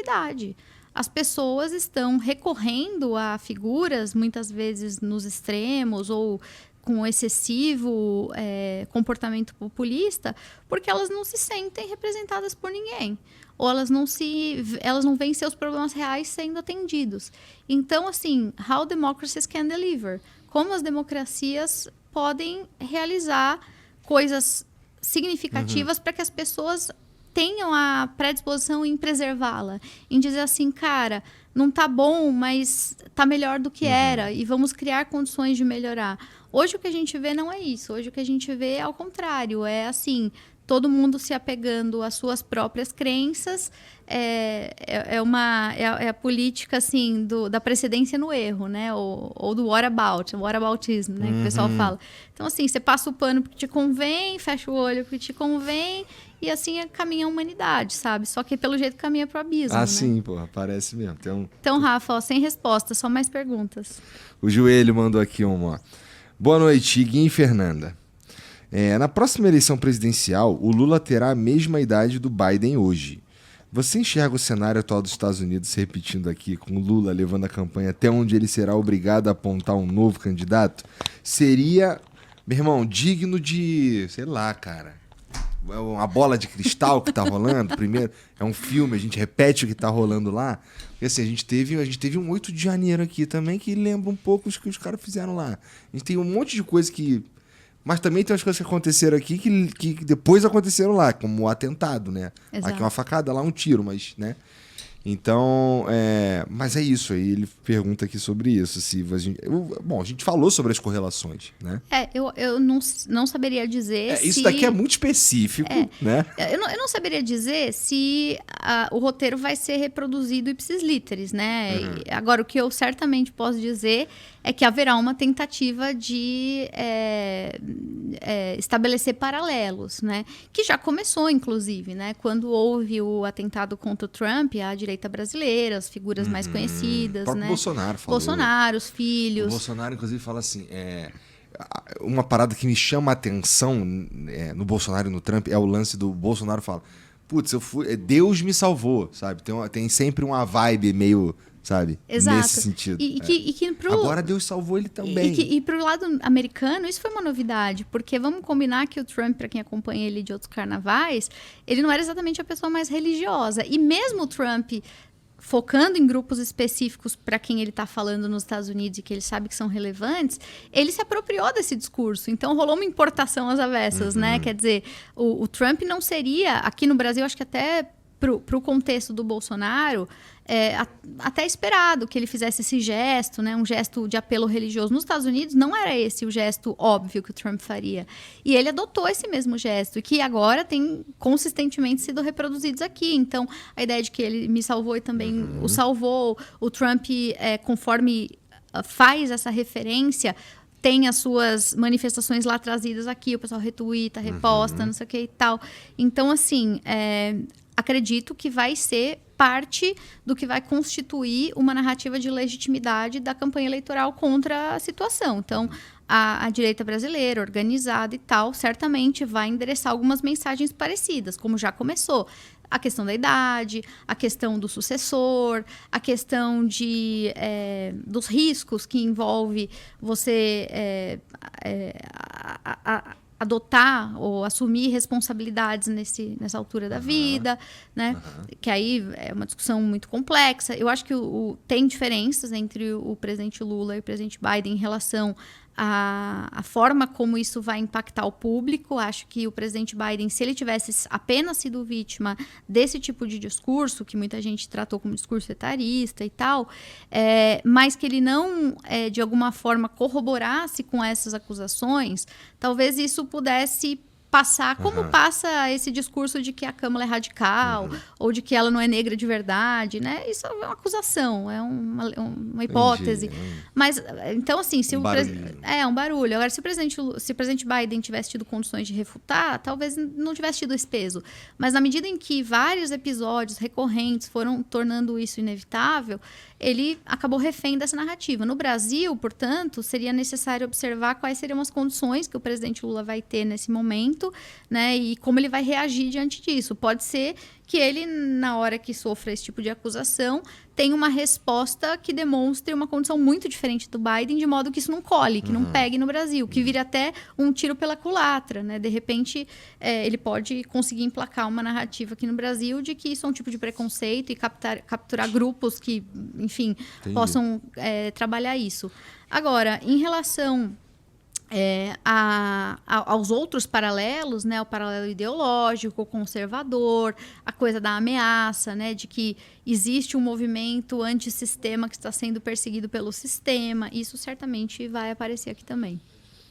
legitimidade. As pessoas estão recorrendo a figuras, muitas vezes nos extremos ou com excessivo comportamento populista, porque elas não se sentem representadas por ninguém. Ou elas não veem seus problemas reais sendo atendidos. Então, assim, how democracies can deliver? Como as democracias podem realizar coisas significativas para que as pessoas tenham a predisposição em preservá-la, em dizer assim, cara, não tá bom, mas tá melhor do que era e vamos criar condições de melhorar. Hoje o que a gente vê não é isso. Hoje o que a gente vê é ao contrário. É assim, todo mundo se apegando às suas próprias crenças. É a política assim, da precedência no erro, né? Ou do whataboutism, né? Que o pessoal fala. Então, assim, você passa o pano porque te convém, fecha o olho porque te convém, e assim caminha a humanidade, sabe? Só que pelo jeito caminha pro abismo, né? Sim, porra, parece mesmo. Então, Rafa, ó, sem resposta, só mais perguntas. O Joelho mandou aqui uma. Boa noite, Iguinho e Fernanda. Na próxima eleição presidencial, o Lula terá a mesma idade do Biden hoje. Você enxerga o cenário atual dos Estados Unidos se repetindo aqui, com o Lula levando a campanha até onde ele será obrigado a apontar um novo candidato? Seria, meu irmão, digno de, sei lá, cara, uma bola de cristal que tá rolando. Primeiro, é um filme, a gente repete o que tá rolando lá. Porque assim, a gente teve um 8 de janeiro aqui também, que lembra um pouco os que os caras fizeram lá. A gente tem um monte de coisa que... Mas também tem umas coisas que aconteceram aqui que depois aconteceram lá, como o atentado, né? Exato. Aqui uma facada, lá um tiro, mas, né? Então, mas é isso aí. Ele pergunta aqui sobre isso. A gente falou sobre as correlações, né? Eu não saberia dizer se... Isso daqui é muito específico, né? Eu não saberia dizer se o roteiro vai ser reproduzido ipsis literis, né? Agora, o que eu certamente posso dizer é que haverá uma tentativa de estabelecer paralelos, né? Que já começou, inclusive, né? Quando houve o atentado contra o Trump, a direita brasileira, as figuras mais conhecidas, O próprio né? Bolsonaro falou. Bolsonaro, os filhos. O Bolsonaro, inclusive, fala assim... uma parada que me chama a atenção no Bolsonaro e no Trump é o lance do Bolsonaro fala, putz, Deus me salvou, sabe? Tem sempre uma vibe meio, sabe? Exato. Nesse sentido. Agora Deus salvou ele também. E pro lado americano, isso foi uma novidade, porque vamos combinar que o Trump, para quem acompanha ele de outros carnavais, ele não era exatamente a pessoa mais religiosa. E mesmo o Trump... focando em grupos específicos para quem ele está falando nos Estados Unidos e que ele sabe que são relevantes, ele se apropriou desse discurso. Então, rolou uma importação às avessas, né? Quer dizer, o Trump não seria... Aqui no Brasil, acho que até para o contexto do Bolsonaro, até esperado que ele fizesse esse gesto, né? Um gesto de apelo religioso. Nos Estados Unidos, não era esse o gesto óbvio que o Trump faria. E ele adotou esse mesmo gesto, que agora tem consistentemente sido reproduzidos aqui. Então, a ideia de que ele me salvou e também o salvou, o Trump, conforme faz essa referência, tem as suas manifestações lá trazidas aqui, o pessoal retuita, reposta, não sei o que e tal. Então, assim, acredito que vai ser parte do que vai constituir uma narrativa de legitimidade da campanha eleitoral contra a situação. Então, a direita brasileira, organizada e tal, certamente vai endereçar algumas mensagens parecidas, como já começou. A questão da idade, a questão do sucessor, a questão dos riscos que envolve você adotar ou assumir responsabilidades nessa altura da vida, né? Que aí é uma discussão muito complexa. Eu acho que tem diferenças entre o presidente Lula e o presidente Biden em relação à forma como isso vai impactar o público. Acho que o presidente Biden, se ele tivesse apenas sido vítima desse tipo de discurso, que muita gente tratou como discurso etarista e tal, mas que ele não, de alguma forma, corroborasse com essas acusações, talvez isso pudesse passar como passa esse discurso de que a Câmara é radical ou de que ela não é negra de verdade, né? Isso é uma acusação, é uma hipótese. Entendi. Mas, então, assim, se um barulho. Agora, se o presidente Biden tivesse tido condições de refutar, talvez não tivesse tido esse peso. Mas na medida em que vários episódios recorrentes foram tornando isso inevitável, ele acabou refém dessa narrativa. No Brasil, portanto, seria necessário observar quais seriam as condições que o presidente Lula vai ter nesse momento momento, né? E como ele vai reagir diante disso. Pode ser que ele, na hora que sofra esse tipo de acusação, tenha uma resposta que demonstre uma condição muito diferente do Biden, de modo que isso não cole, que não pegue no Brasil, que vire até um tiro pela culatra, né? De repente, ele pode conseguir emplacar uma narrativa aqui no Brasil de que isso é um tipo de preconceito e capturar grupos que, enfim, possam trabalhar isso. Agora, em relação aos outros paralelos, né, o paralelo ideológico, conservador, a coisa da ameaça, né, de que existe um movimento antissistema que está sendo perseguido pelo sistema, isso certamente vai aparecer aqui também.